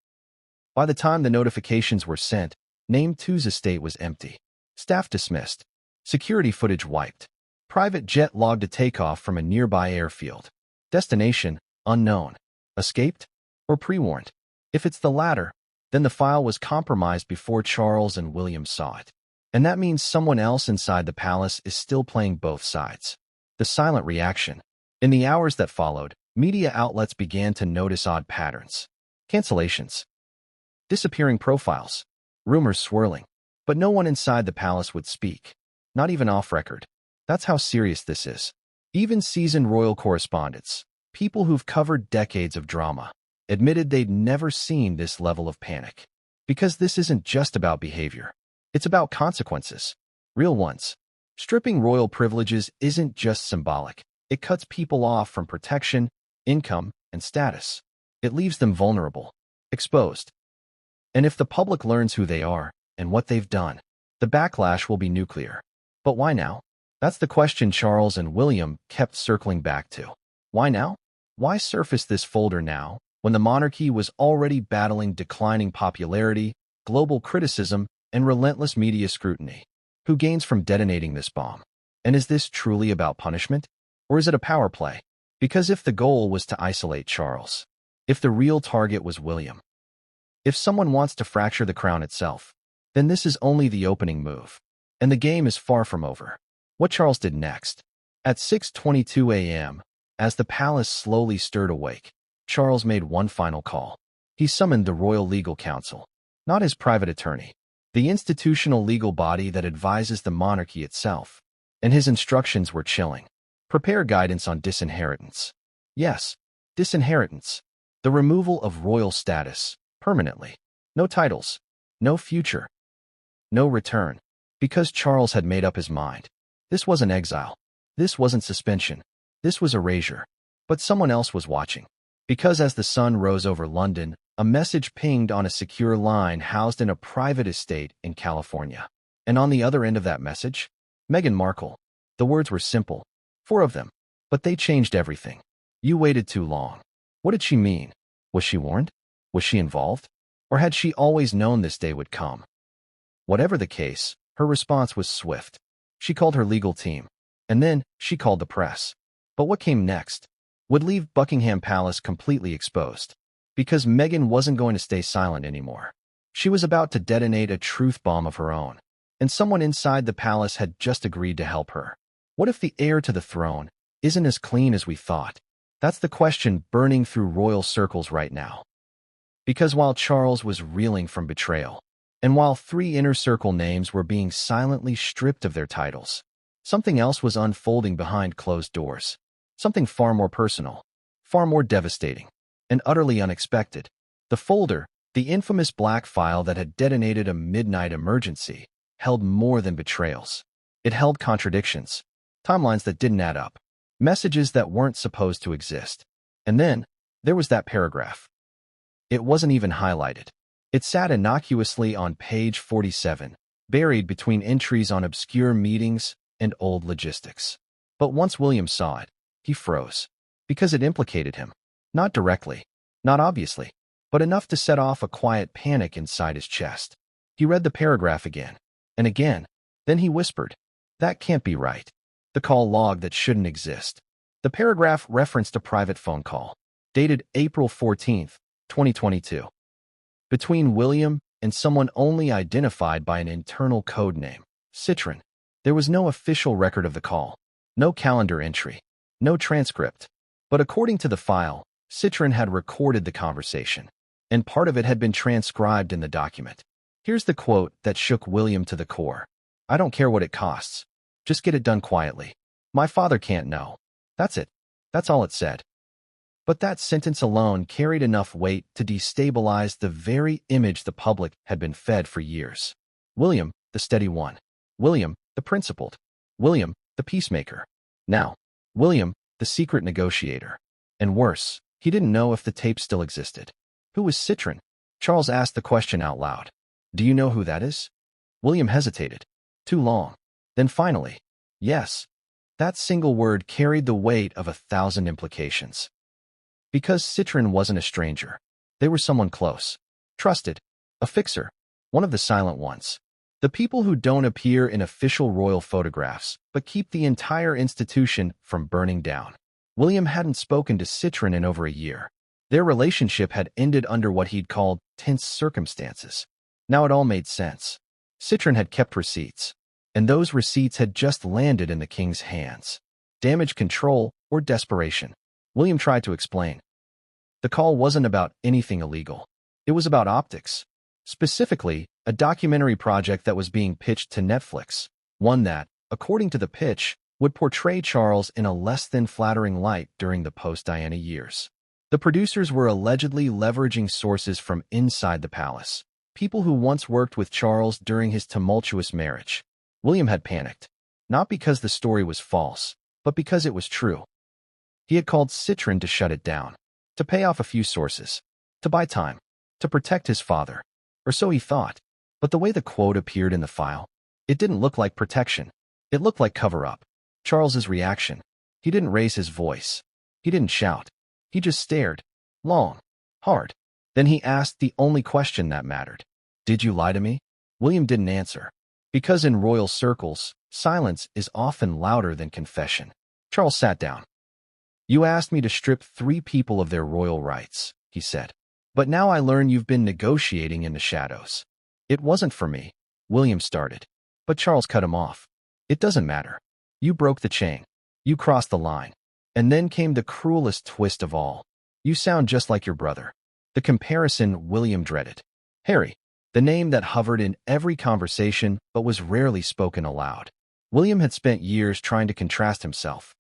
By the time the notifications were sent, name 2's estate was empty. Staff dismissed. Security footage wiped. Private jet logged a takeoff from a nearby airfield. Destination, unknown. Escaped? Or pre-warned? If it's the latter, then the file was compromised before Charles and William saw it. And that means someone else inside the palace is still playing both sides. The silent reaction. In the hours that followed, media outlets began to notice odd patterns. Cancellations. Disappearing profiles. Rumors swirling. But no one inside the palace would speak. Not even off record. That's how serious this is. Even seasoned royal correspondents, people who've covered decades of drama, admitted they'd never seen this level of panic. Because this isn't just about behavior. It's about consequences. Real ones. Stripping royal privileges isn't just symbolic. It cuts people off from protection, income, and status. It leaves them vulnerable, exposed. And if the public learns who they are and what they've done, the backlash will be nuclear. But why now? That's the question Charles and William kept circling back to. Why now? Why surface this folder now, when the monarchy was already battling declining popularity, global criticism, and relentless media scrutiny? Who gains from detonating this bomb? And is this truly about punishment? Or is it a power play? Because if the goal was to isolate Charles, if the real target was William, if someone wants to fracture the crown itself, then this is only the opening move. And the game is far from over. What Charles did next. At 6:22 a.m., as the palace slowly stirred awake, Charles made one final call. He summoned the Royal Legal Council, not his private attorney, the institutional legal body that advises the monarchy itself. And his instructions were chilling. Prepare guidance on disinheritance. Yes, disinheritance. The removal of royal status, permanently. No titles. No future. No return. Because Charles had made up his mind. This wasn't exile. This wasn't suspension. This was erasure. But someone else was watching. Because as the sun rose over London, a message pinged on a secure line housed in a private estate in California. And on the other end of that message, Meghan Markle. The words were simple. 4 of them. But they changed everything. You waited too long. What did she mean? Was she warned? Was she involved? Or had she always known this day would come? Whatever the case, her response was swift. She called her legal team. And then she called the press. But what came next would leave Buckingham Palace completely exposed. Because Meghan wasn't going to stay silent anymore. She was about to detonate a truth bomb of her own. And someone inside the palace had just agreed to help her. What if the heir to the throne isn't as clean as we thought? That's the question burning through royal circles right now. Because while Charles was reeling from betrayal, and while 3 inner circle names were being silently stripped of their titles, something else was unfolding behind closed doors. Something far more personal, far more devastating, and utterly unexpected. The folder, The infamous black file that had detonated a midnight emergency held more than betrayals. It held contradictions, timelines that didn't add up, messages that weren't supposed to exist. And then there was that paragraph. It wasn't even highlighted. It sat innocuously on page 47, buried between entries on obscure meetings and old logistics. But once William saw it, he froze, because it implicated him. Not directly, not obviously, but enough to set off a quiet panic inside his chest. He read the paragraph again, and again. Then he whispered, "That can't be right." The call log that shouldn't exist. The paragraph referenced a private phone call, dated April 14th, 2022, between William and someone only identified by an internal code name, Citron. There was no official record of the call, no calendar entry, no transcript. But according to the file, Citron had recorded the conversation, and part of it had been transcribed in the document. Here's the quote that shook William to the core. "I don't care what it costs. Just get it done quietly. My father can't know." That's it. That's all it said. But that sentence alone carried enough weight to destabilize the very image the public had been fed for years. William, the steady one. William, the principled. William, the peacemaker. Now, William, the secret negotiator. And worse, he didn't know if the tape still existed. Who was Citron? Charles asked the question out loud. "Do you know who that is?" William hesitated. Too long. Then finally, yes. That single word carried the weight of 1,000 implications. Because Citron wasn't a stranger. They were someone close. Trusted. A fixer. One of the silent ones. The people who don't appear in official royal photographs, but keep the entire institution from burning down. William hadn't spoken to Citron in over a year. Their relationship had ended under what he'd called tense circumstances. Now it all made sense. Citron had kept receipts, and those receipts had just landed in the king's hands. Damage control or desperation. William tried to explain. The call wasn't about anything illegal. It was about optics. Specifically, a documentary project that was being pitched to Netflix, one that, according to the pitch, would portray Charles in a less than flattering light during the post-Diana years. The producers were allegedly leveraging sources from inside the palace, people who once worked with Charles during his tumultuous marriage. William had panicked, not because the story was false, but because it was true. He had called Citron to shut it down, to pay off a few sources, to buy time, to protect his father, or so he thought. But the way the quote appeared in the file, it didn't look like protection. It looked like cover-up. Charles's reaction. He didn't raise his voice. He didn't shout. He just stared. Long. Hard. Then he asked the only question that mattered. "Did you lie to me?" William didn't answer. Because in royal circles, silence is often louder than confession. Charles sat down. "You asked me to strip 3 people of their royal rights," he said. "But now I learn you've been negotiating in the shadows." "It wasn't for me," William started. But Charles cut him off. "It doesn't matter. You broke the chain. You crossed the line. And then came the cruelest twist of all. You sound just like your brother." The comparison William dreaded. Harry, the name that hovered in every conversation but was rarely spoken aloud. William had spent years trying to contrast himself.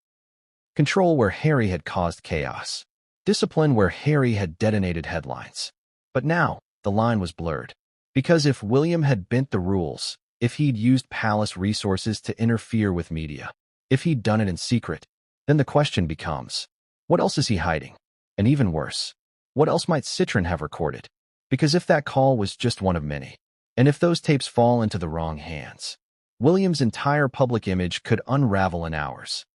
Control where Harry had caused chaos. Discipline where Harry had detonated headlines. But now, the line was blurred. Because if William had bent the rules, if he'd used palace resources to interfere with media, if he'd done it in secret, then the question becomes, what else is he hiding? And even worse, what else might Citron have recorded? Because if that call was just one of many, and if those tapes fall into the wrong hands, William's entire public image could unravel in hours.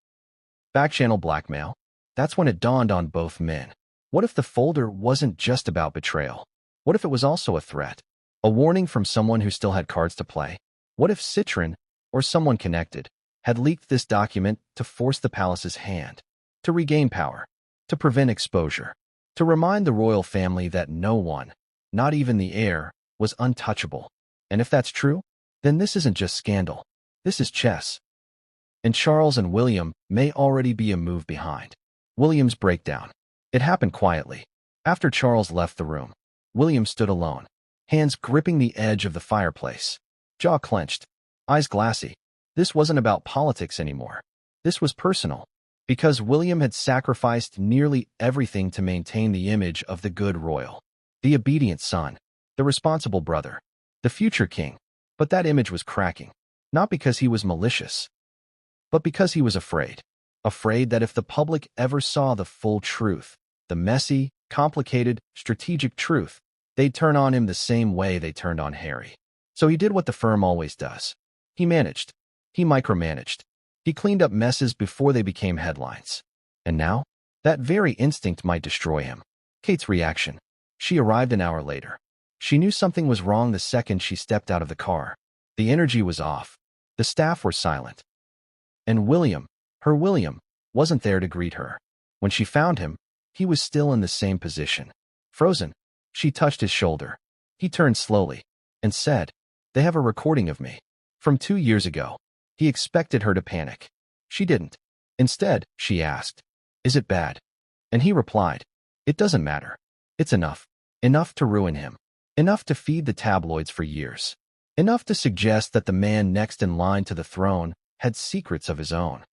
Backchannel blackmail? That's when it dawned on both men. What if the folder wasn't just about betrayal? What if it was also a threat? A warning from someone who still had cards to play? What if Citron, or someone connected, had leaked this document to force the palace's hand, to regain power, to prevent exposure, to remind the royal family that no one, not even the heir, was untouchable? And if that's true, then this isn't just scandal. This is chess. And Charles and William may already be a move behind. William's breakdown. It happened quietly. After Charles left the room, William stood alone, hands gripping the edge of the fireplace, jaw clenched, eyes glassy. This wasn't about politics anymore. This was personal. Because William had sacrificed nearly everything to maintain the image of the good royal, the obedient son, the responsible brother, the future king. But that image was cracking, not because he was malicious, but because he was afraid. Afraid that if the public ever saw the full truth, the messy, complicated, strategic truth, they'd turn on him the same way they turned on Harry. So he did what the firm always does. He managed. He micromanaged. He cleaned up messes before they became headlines. And now, that very instinct might destroy him. Kate's reaction. She arrived an hour later. She knew something was wrong the second she stepped out of the car. The energy was off. The staff were silent. And William, her William, wasn't there to greet her. When she found him, he was still in the same position. Frozen. She touched his shoulder. He turned slowly and said, "They have a recording of me. From 2 years ago." He expected her to panic. She didn't. Instead, she asked, "Is it bad?" And he replied, "It doesn't matter. It's enough. Enough to ruin him. Enough to feed the tabloids for years. Enough to suggest that the man next in line to the throne had secrets of his own."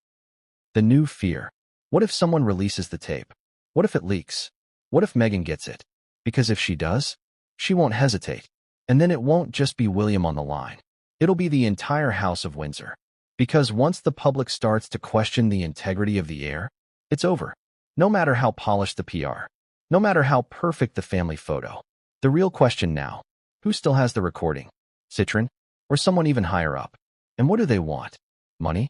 The new fear. What if someone releases the tape? What if it leaks? What if Meghan gets it? Because if she does, she won't hesitate. And then it won't just be William on the line. It'll be the entire House of Windsor. Because once the public starts to question the integrity of the heir, it's over. No matter how polished the PR, no matter how perfect the family photo. The real question now, who still has the recording? Citron? Or someone even higher up? And what do they want? Money?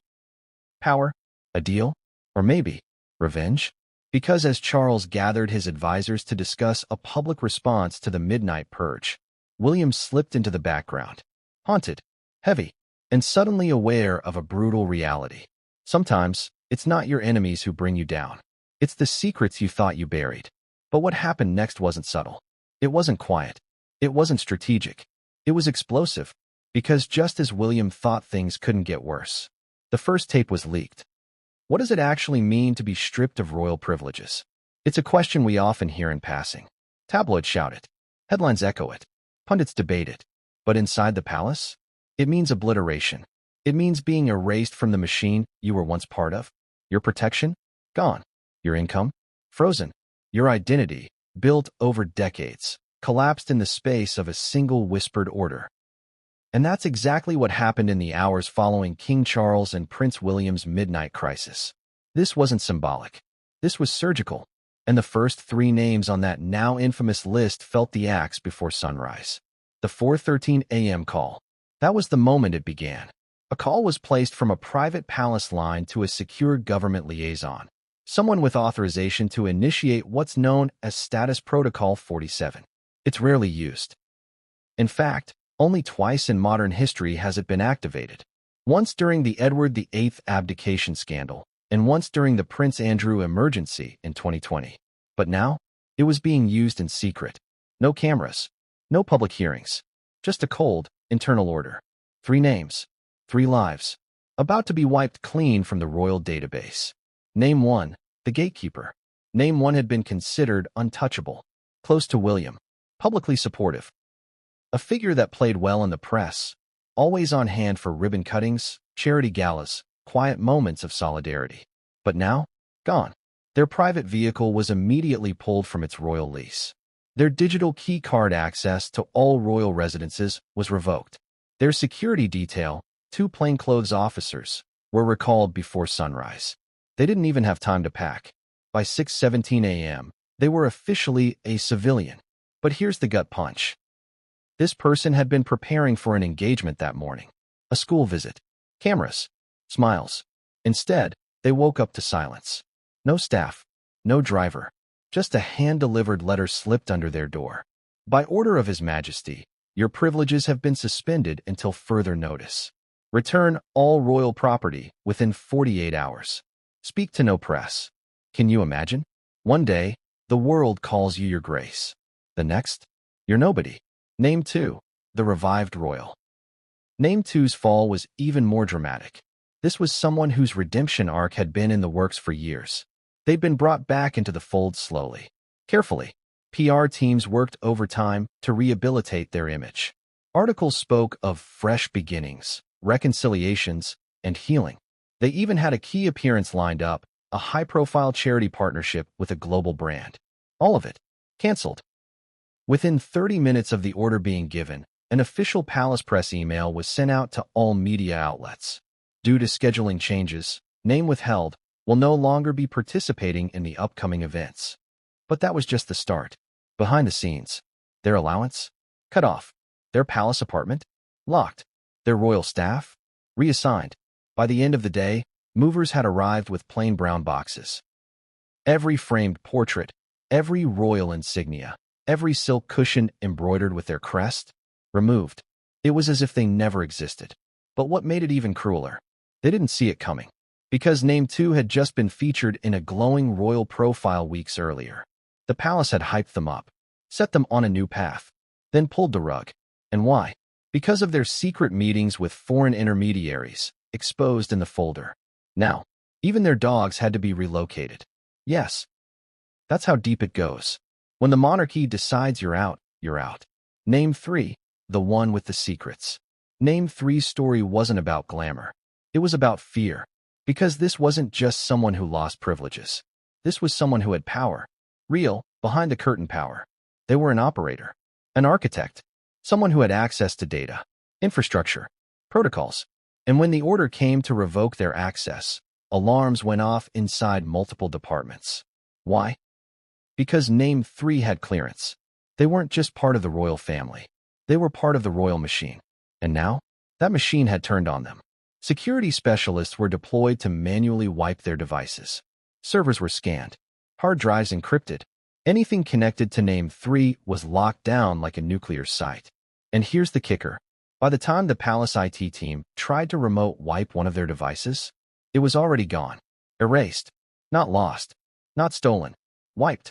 Power? A deal? Or maybe revenge? Because as Charles gathered his advisors to discuss a public response to the midnight purge, William slipped into the background, haunted, heavy, and suddenly aware of a brutal reality. Sometimes, it's not your enemies who bring you down. It's the secrets you thought you buried. But what happened next wasn't subtle. It wasn't quiet. It wasn't strategic. It was explosive. Because just as William thought things couldn't get worse, the first tape was leaked. What does it actually mean to be stripped of royal privileges? It's a question we often hear in passing. Tabloids shout it. Headlines echo it. Pundits debate it. But inside the palace, it means obliteration. It means being erased from the machine you were once part of. Your protection? Gone. Your income? Frozen. Your identity, built over decades, collapsed in the space of a single whispered order. And that's exactly what happened in the hours following King Charles and Prince William's midnight crisis. This wasn't symbolic. This was surgical. And the first 3 names on that now infamous list felt the axe before sunrise. The 4:13 a.m. call. That was the moment it began. A call was placed from a private palace line to a secure government liaison, someone with authorization to initiate what's known as Status Protocol 47. It's rarely used. In fact, only twice in modern history has it been activated. Once during the Edward VIII abdication scandal, and once during the Prince Andrew emergency in 2020. But now, it was being used in secret. No cameras, no public hearings, just a cold, internal order. 3 names, 3 lives, about to be wiped clean from the royal database. Name 1, the gatekeeper. Name 1 had been considered untouchable, close to William, publicly supportive. A figure that played well in the press, always on hand for ribbon cuttings, charity galas, quiet moments of solidarity. But now, gone. Their private vehicle was immediately pulled from its royal lease. Their digital key card access to all royal residences was revoked. Their security detail, 2 plainclothes officers, were recalled before sunrise. They didn't even have time to pack. By 6:17 a.m., they were officially a civilian. But here's the gut punch. This person had been preparing for an engagement that morning. A school visit. Cameras. Smiles. Instead, they woke up to silence. No staff. No driver. Just a hand-delivered letter slipped under their door. By order of His Majesty, your privileges have been suspended until further notice. Return all royal property within 48 hours. Speak to no press. Can you imagine? One day, the world calls you your grace. The next, you're nobody. Name 2, the revived royal. Name 2's fall was even more dramatic. This was someone whose redemption arc had been in the works for years. They'd been brought back into the fold slowly, carefully. PR teams worked overtime to rehabilitate their image. Articles spoke of fresh beginnings, reconciliations, and healing. They even had a key appearance lined up, a high-profile charity partnership with a global brand. All of it canceled. Within 30 minutes of the order being given, an official palace press email was sent out to all media outlets. Due to scheduling changes, name withheld, will no longer be participating in the upcoming events. But that was just the start. Behind the scenes, their allowance? Cut off. Their palace apartment? Locked. Their royal staff? Reassigned. By the end of the day, movers had arrived with plain brown boxes. Every framed portrait, every royal insignia, every silk cushion embroidered with their crest, removed. It was as if they never existed. But what made it even crueler? They didn't see it coming. Because Name 2 had just been featured in a glowing royal profile weeks earlier. The palace had hyped them up, set them on a new path, then pulled the rug. And why? Because of their secret meetings with foreign intermediaries, exposed in the folder. Now, even their dogs had to be relocated. Yes, that's how deep it goes. When the monarchy decides you're out, you're out. Name 3, the one with the secrets. Name 3's story wasn't about glamour. It was about fear. Because this wasn't just someone who lost privileges. This was someone who had power. Real, behind-the-curtain power. They were an operator. An architect. Someone who had access to data, infrastructure, protocols. And when the order came to revoke their access, alarms went off inside multiple departments. Why? Because Name 3 had clearance. They weren't just part of the royal family. They were part of the royal machine. And now, that machine had turned on them. Security specialists were deployed to manually wipe their devices. Servers were scanned. Hard drives encrypted. Anything connected to Name 3 was locked down like a nuclear site. And here's the kicker. By the time the palace IT team tried to remote wipe one of their devices, it was already gone. Erased. Not lost. Not stolen. Wiped.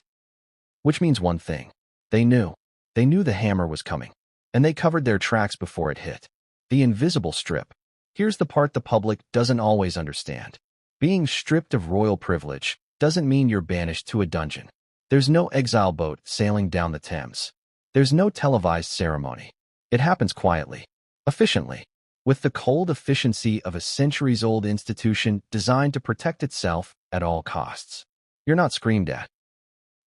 Which means one thing. They knew. They knew the hammer was coming. And they covered their tracks before it hit. The invisible strip. Here's the part the public doesn't always understand. Being stripped of royal privilege doesn't mean you're banished to a dungeon. There's no exile boat sailing down the Thames. There's no televised ceremony. It happens quietly, efficiently, with the cold efficiency of a centuries-old institution designed to protect itself at all costs. You're not screamed at.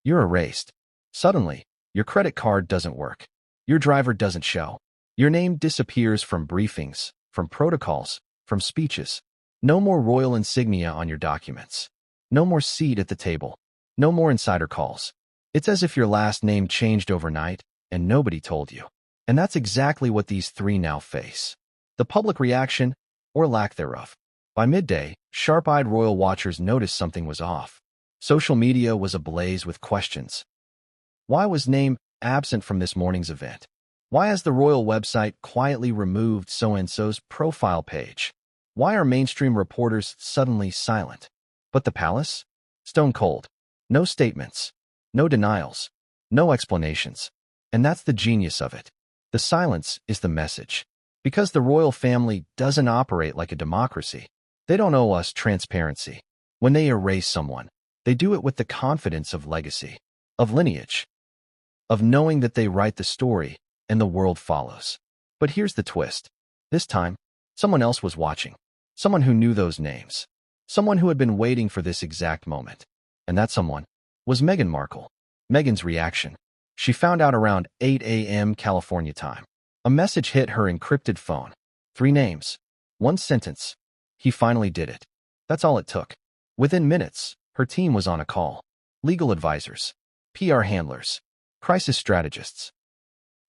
You're erased. Suddenly, your credit card doesn't work. Your driver doesn't show. Your name disappears from briefings, from protocols, from speeches. No more royal insignia on your documents. No more seat at the table. No more insider calls. It's as if your last name changed overnight and nobody told you. And that's exactly what these 3 now face. The public reaction, or lack thereof. By midday, sharp-eyed royal watchers noticed something was off. Social media was ablaze with questions. Why was Name absent from this morning's event? Why has the royal website quietly removed so-and-so's profile page? Why are mainstream reporters suddenly silent? But the palace? Stone cold. No statements. No denials. No explanations. And that's the genius of it. The silence is the message. Because the royal family doesn't operate like a democracy. They don't owe us transparency. When they erase someone, they do it with the confidence of legacy, of lineage, of knowing that they write the story and the world follows. But here's the twist. This time, someone else was watching. Someone who knew those names. Someone who had been waiting for this exact moment. And that someone was Meghan Markle. Meghan's reaction. She found out around 8 a.m. California time. A message hit her encrypted phone. 3 names. 1 sentence. He finally did it. That's all it took. Within minutes, her team was on a call. Legal advisors. PR handlers. Crisis strategists.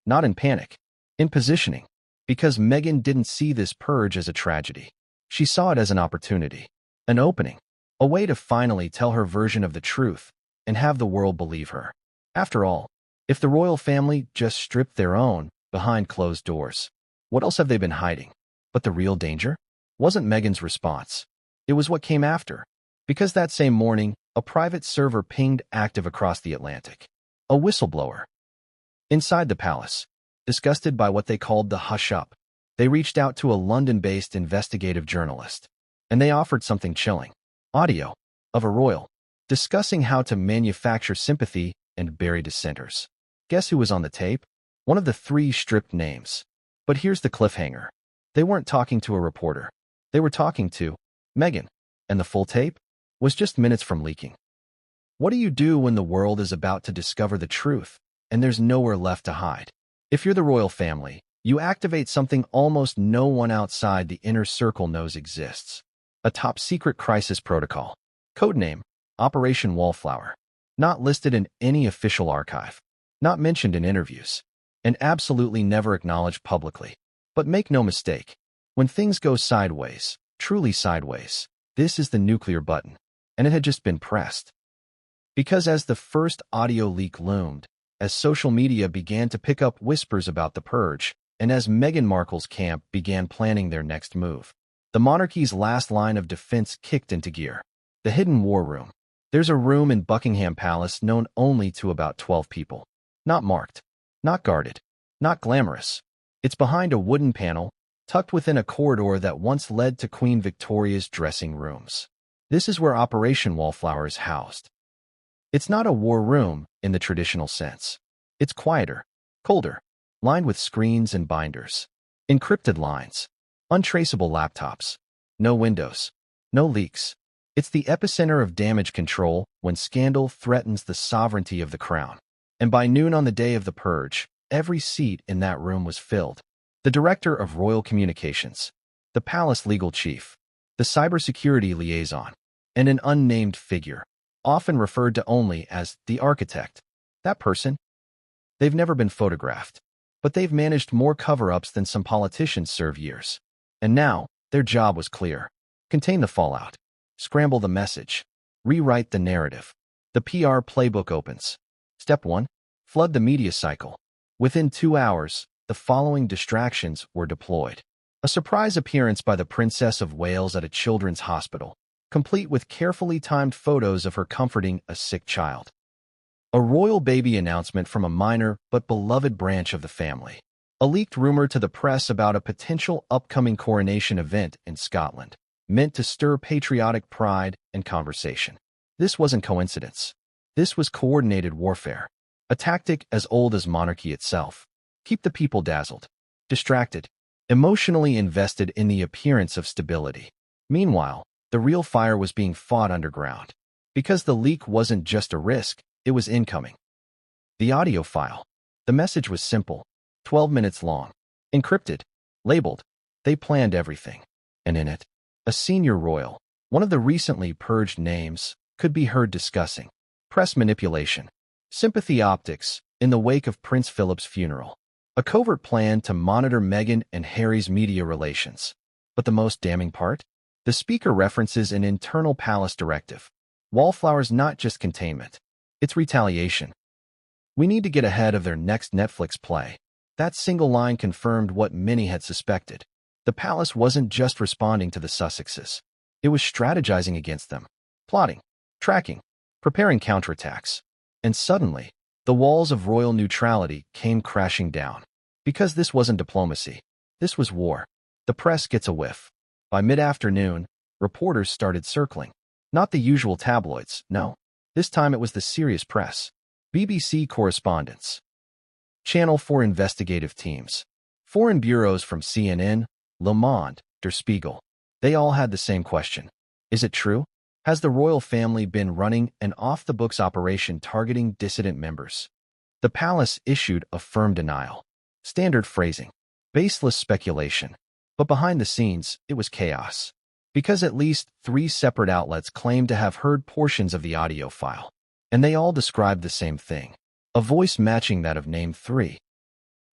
Not in panic. In positioning. Because Meghan didn't see this purge as a tragedy. She saw it as an opportunity. An opening. A way to finally tell her version of the truth and have the world believe her. After all, if the royal family just stripped their own behind closed doors, what else have they been hiding? But the real danger wasn't Meghan's response. It was what came after. Because that same morning, a private server pinged active across the Atlantic. A whistleblower. Inside the palace, disgusted by what they called the hush-up, they reached out to a London-based investigative journalist. And they offered something chilling. Audio of a royal discussing how to manufacture sympathy and bury dissenters. Guess who was on the tape? One of the 3 stripped names. But here's the cliffhanger. They weren't talking to a reporter. They were talking to Meghan. And the full tape was just minutes from leaking. What do you do when the world is about to discover the truth? and there's nowhere left to hide. If you're the royal family, you activate something almost no one outside the inner circle knows exists. A top-secret crisis protocol. Codename, Operation Wallflower. Not listed in any official archive. Not mentioned in interviews. And absolutely never acknowledged publicly. But make no mistake, when things go sideways, truly sideways, this is the nuclear button. And it had just been pressed. Because as the first audio leak loomed, as social media began to pick up whispers about the purge, and as Meghan Markle's camp began planning their next move, the monarchy's last line of defense kicked into gear. The hidden war room. There's a room in Buckingham Palace known only to about 12 people. Not marked, not guarded, not glamorous. It's behind a wooden panel, tucked within a corridor that once led to Queen Victoria's dressing rooms. This is where Operation Wallflower is housed. It's not a war room in the traditional sense. It's quieter, colder, lined with screens and binders, encrypted lines, untraceable laptops, no windows, no leaks. It's the epicenter of damage control when scandal threatens the sovereignty of the crown. And by noon on the day of the purge, every seat in that room was filled. The director of royal communications, the palace legal chief, the cybersecurity liaison, and an unnamed figure, often referred to only as the architect. That person? They've never been photographed, but they've managed more cover-ups than some politicians serve years. And now, their job was clear. Contain the fallout. Scramble the message. Rewrite the narrative. The PR playbook opens. Step 1. Flood the media cycle. Within 2 hours, the following distractions were deployed. A surprise appearance by the Princess of Wales at a children's hospital, complete with carefully timed photos of her comforting a sick child. A royal baby announcement from a minor but beloved branch of the family. A leaked rumor to the press about a potential upcoming coronation event in Scotland, meant to stir patriotic pride and conversation. This wasn't coincidence. This was coordinated warfare, a tactic as old as monarchy itself. Keep the people dazzled, distracted, emotionally invested in the appearance of stability. Meanwhile, the real fire was being fought underground. Because the leak wasn't just a risk, it was incoming. The audio file. The message was simple, 12 minutes long, encrypted, labeled. They planned everything. And in it, a senior royal, one of the recently purged names, could be heard discussing press manipulation, sympathy optics in the wake of Prince Philip's funeral, a covert plan to monitor Meghan and Harry's media relations. But the most damning part? The speaker references an internal palace directive. Wallflower's not just containment, it's retaliation. We need to get ahead of their next Netflix play. That single line confirmed what many had suspected. The palace wasn't just responding to the Sussexes. It was strategizing against them, plotting, tracking, preparing counterattacks. And suddenly, the walls of royal neutrality came crashing down. Because this wasn't diplomacy. This was war. The press gets a whiff. By mid-afternoon, reporters started circling. Not the usual tabloids, no. This time it was the serious press. BBC correspondents. Channel 4 investigative teams. Foreign bureaus from CNN, Le Monde, Der Spiegel. They all had the same question. Is it true? Has the royal family been running an off-the-books operation targeting dissident members? The palace issued a firm denial. Standard phrasing. Baseless speculation. But behind the scenes, it was chaos. Because at least 3 separate outlets claimed to have heard portions of the audio file. And they all described the same thing. A voice matching that of name 3.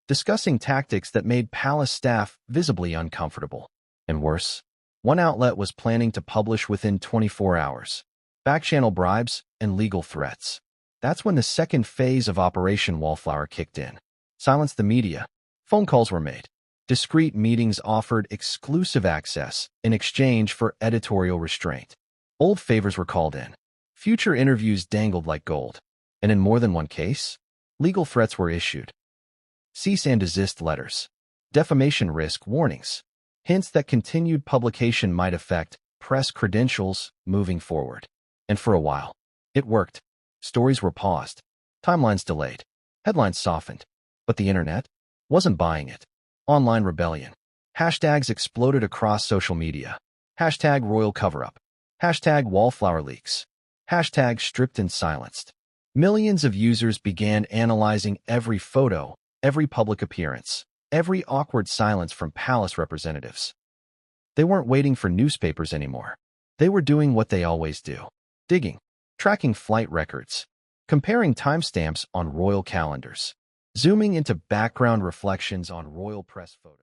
Discussing tactics that made palace staff visibly uncomfortable. And worse, one outlet was planning to publish within 24 hours. Backchannel bribes and legal threats. That's when the second phase of Operation Wallflower kicked in. Silence the media. Phone calls were made. Discreet meetings offered exclusive access in exchange for editorial restraint. Old favors were called in. Future interviews dangled like gold. And in more than one case, legal threats were issued. Cease and desist letters. Defamation risk warnings. Hints that continued publication might affect press credentials moving forward. And for a while, it worked. Stories were paused. Timelines delayed. Headlines softened. But the internet wasn't buying it. Online rebellion. Hashtags exploded across social media. Hashtag royal cover-up. Hashtag wallflower leaks. Hashtag stripped and silenced. Millions of users began analyzing every photo, every public appearance, every awkward silence from palace representatives. They weren't waiting for newspapers anymore. They were doing what they always do: digging, tracking flight records, comparing timestamps on royal calendars, zooming into background reflections on royal press photos.